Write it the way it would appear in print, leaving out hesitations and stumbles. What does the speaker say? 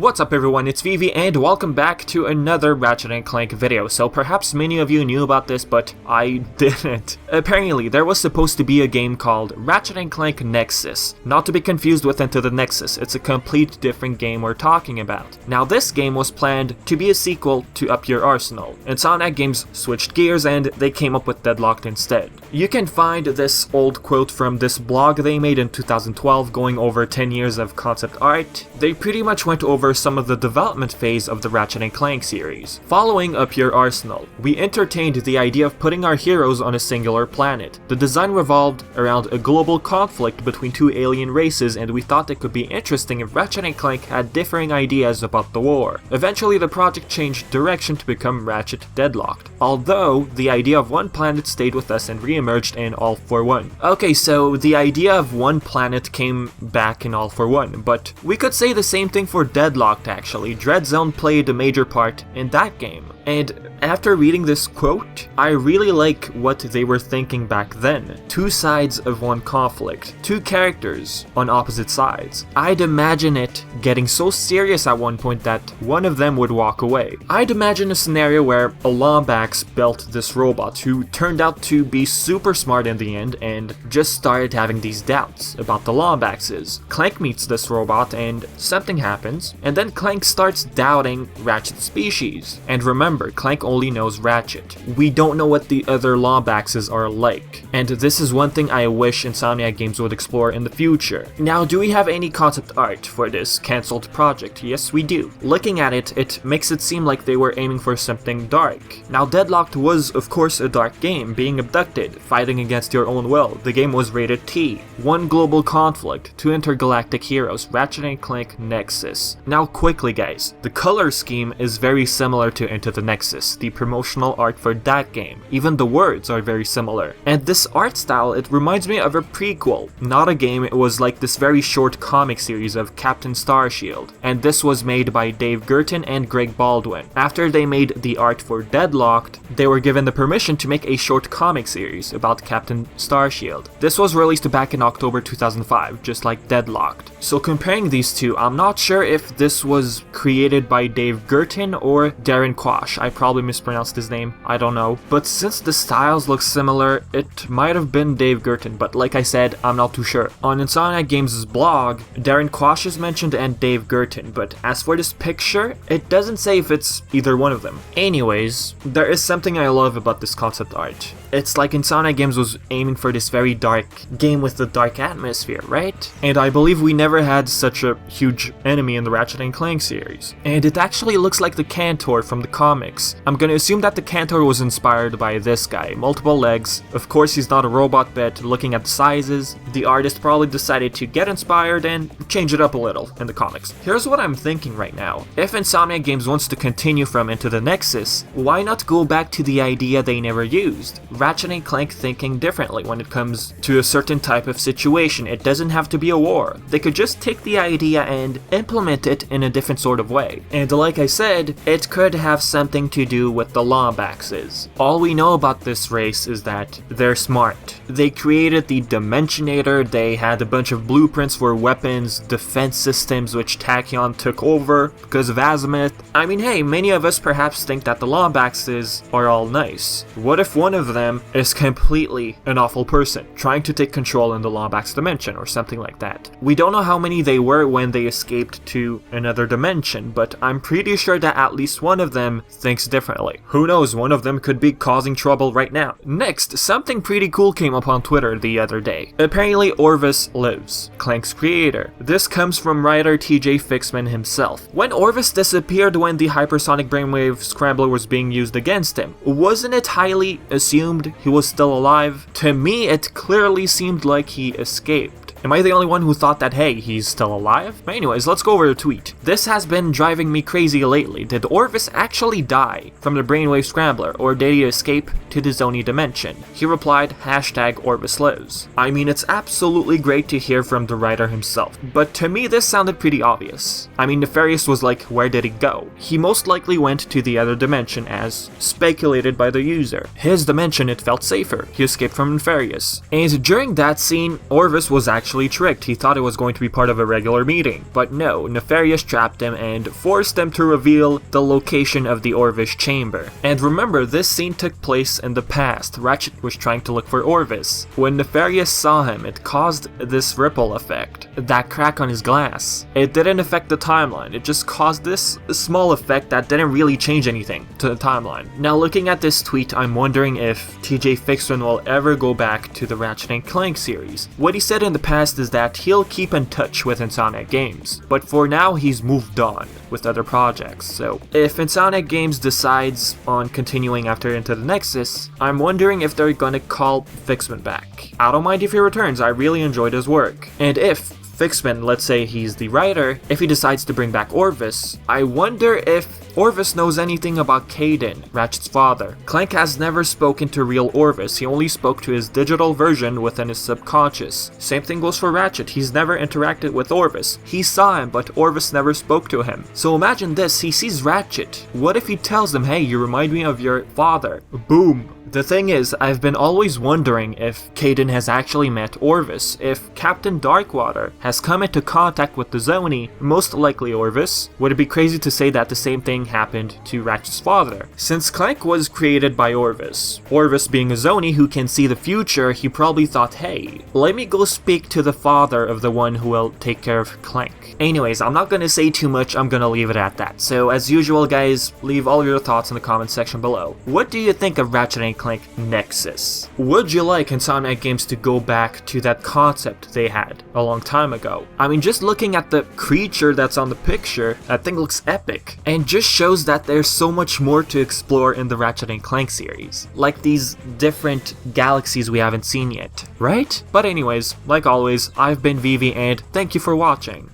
What's up everyone, it's Vivi and welcome back to another Ratchet & Clank video. So perhaps many of you knew about this, but I didn't. Apparently, there was supposed to be a game called Ratchet & Clank Nexus. Not to be confused with Into the Nexus, it's a complete different game we're talking about. Now this game was planned to be a sequel to Up Your Arsenal. Insomniac Games switched gears and they came up with Deadlocked instead. You can find this old quote from this blog they made in 2012 going over 10 years of concept art. They pretty much went over some of the development phase of the Ratchet & Clank series. Following Up Your Arsenal, we entertained the idea of putting our heroes on a singular planet. The design revolved around a global conflict between two alien races, and we thought it could be interesting if Ratchet & Clank had differing ideas about the war. Eventually the project changed direction to become Ratchet Deadlocked, although the idea of one planet stayed with us and re-emerged in All for One. Okay, so the idea of one planet came back in All for One, but we could say the same thing for Deadlocked actually. Dreadzone played a major part in that game. And after reading this quote, I really like what they were thinking back then. Two sides of one conflict, two characters on opposite sides. I'd imagine it getting so serious at one point that one of them would walk away. I'd imagine a scenario where a Lombax built this robot who turned out to be super smart in the end and just started having these doubts about the Lombaxes. Clank meets this robot and something happens, and then Clank starts doubting Ratchet's species. And remember, Clank only knows Ratchet. We don't know what the other Lombaxes are like, and this is one thing I wish Insomniac Games would explore in the future. Now, do we have any concept art for this cancelled project? Yes, we do. Looking at it, it makes it seem like they were aiming for something dark. Now, Deadlocked was, of course, a dark game, being abducted, fighting against your own will. The game was rated T. One global conflict, two intergalactic heroes, Ratchet & Clank Nexus. Now, quickly guys, the color scheme is very similar to Into the Nexus, the promotional art for that game. Even the words are very similar. And this art style, it reminds me of a prequel. Not a game, it was like this very short comic series of Captain Starshield. And this was made by Dave Girton and Greg Baldwin. After they made the art for Deadlocked, they were given the permission to make a short comic series about Captain Starshield. This was released back in October 2005, just like Deadlocked. So comparing these two, I'm not sure if this was created by Dave Girton or Darren Quash. I probably mispronounced his name, I don't know. But since the styles look similar, it might have been Dave Girton, but like I said, I'm not too sure. On Insomniac Games' blog, Darren Quash is mentioned and Dave Girton, but as for this picture, it doesn't say if it's either one of them. Anyways, there is something I love about this concept art. It's like Insomniac Games was aiming for this very dark game with a dark atmosphere, right? And I believe we never had such a huge enemy in the Ratchet & Clank series. And it actually looks like the Cantor from the comics. I'm gonna assume that the Cantor was inspired by this guy. Multiple legs. Of course he's not a robot, but looking at the sizes, the artist probably decided to get inspired and change it up a little in the comics. Here's what I'm thinking right now. If Insomniac Games wants to continue from Into the Nexus, why not go back to the idea they never used? Ratchet & Clank thinking differently when it comes to a certain type of situation. It doesn't have to be a war. They could just take the idea and implement it in a different sort of way. And like I said, it could have something to do with the Lombaxes. All we know about this race is that they're smart. They created the Dimensionator, they had a bunch of blueprints for weapons, defense systems which Tachyon took over because of Azimuth. I mean, hey, many of us perhaps think that the Lombaxes are all nice. What if one of them is completely an awful person, trying to take control in the Lombax dimension or something like that? We don't know how many they were when they escaped to another dimension, but I'm pretty sure that at least one of them thinks differently. Who knows, one of them could be causing trouble right now. Next, something pretty cool came up on Twitter the other day. Apparently Orvus lives, Clank's creator. This comes from writer TJ Fixman himself. When Orvus disappeared when the hypersonic brainwave scrambler was being used against him, wasn't it highly assumed he was still alive? To me, it clearly seemed like he escaped. Am I the only one who thought that, hey, he's still alive? But anyways, let's go over the tweet. This has been driving me crazy lately. Did Orvus actually die from the brainwave scrambler, or did he escape to the Zoni dimension? He replied, #Orvus lives. I mean, it's absolutely great to hear from the writer himself, but to me this sounded pretty obvious. I mean, Nefarious was like, where did he go? He most likely went to the other dimension as speculated by the user. His dimension, it felt safer. He escaped from Nefarious. And during that scene, Orvus was actually actually tricked. He thought it was going to be part of a regular meeting. But no, Nefarious trapped him and forced him to reveal the location of the Orvus chamber. And remember, this scene took place in the past. Ratchet was trying to look for Orvus. When Nefarious saw him, it caused this ripple effect, that crack on his glass. It didn't affect the timeline, it just caused this small effect that didn't really change anything to the timeline. Now looking at this tweet, I'm wondering if TJ Fixman will ever go back to the Ratchet & Clank series. What he said in the past is that he'll keep in touch with Insomniac Games, but for now he's moved on with other projects. So if Insomniac Games decides on continuing after Into the Nexus, I'm wondering if they're gonna call Fixman back. I don't mind if he returns, I really enjoyed his work. And if Fixman, let's say he's the writer, if he decides to bring back Orvus, I wonder if Orvus knows anything about Kaidan, Ratchet's father. Clank has never spoken to real Orvus, he only spoke to his digital version within his subconscious. Same thing goes for Ratchet, he's never interacted with Orvus. He saw him, but Orvus never spoke to him. So imagine this, he sees Ratchet. What if he tells him, hey, you remind me of your father? Boom. The thing is, I've been always wondering if Kaidan has actually met Orvus, if Captain Darkwater has come into contact with the Zoni, most likely Orvus. Would it be crazy to say that the same thing happened to Ratchet's father? Since Clank was created by Orvus being a Zoni who can see the future, he probably thought, hey, let me go speak to the father of the one who will take care of Clank. Anyways, I'm not gonna say too much, I'm gonna leave it at that. So as usual guys, leave all your thoughts in the comment section below. What do you think of Ratchet & Clank Nexus? Would you like Insomniac Games to go back to that concept they had a long time ago? I mean, just looking at the creature that's on the picture, that thing looks epic, and just shows that there's so much more to explore in the Ratchet & Clank series, like these different galaxies we haven't seen yet, right? But anyways, like always, I've been Vivi and thank you for watching.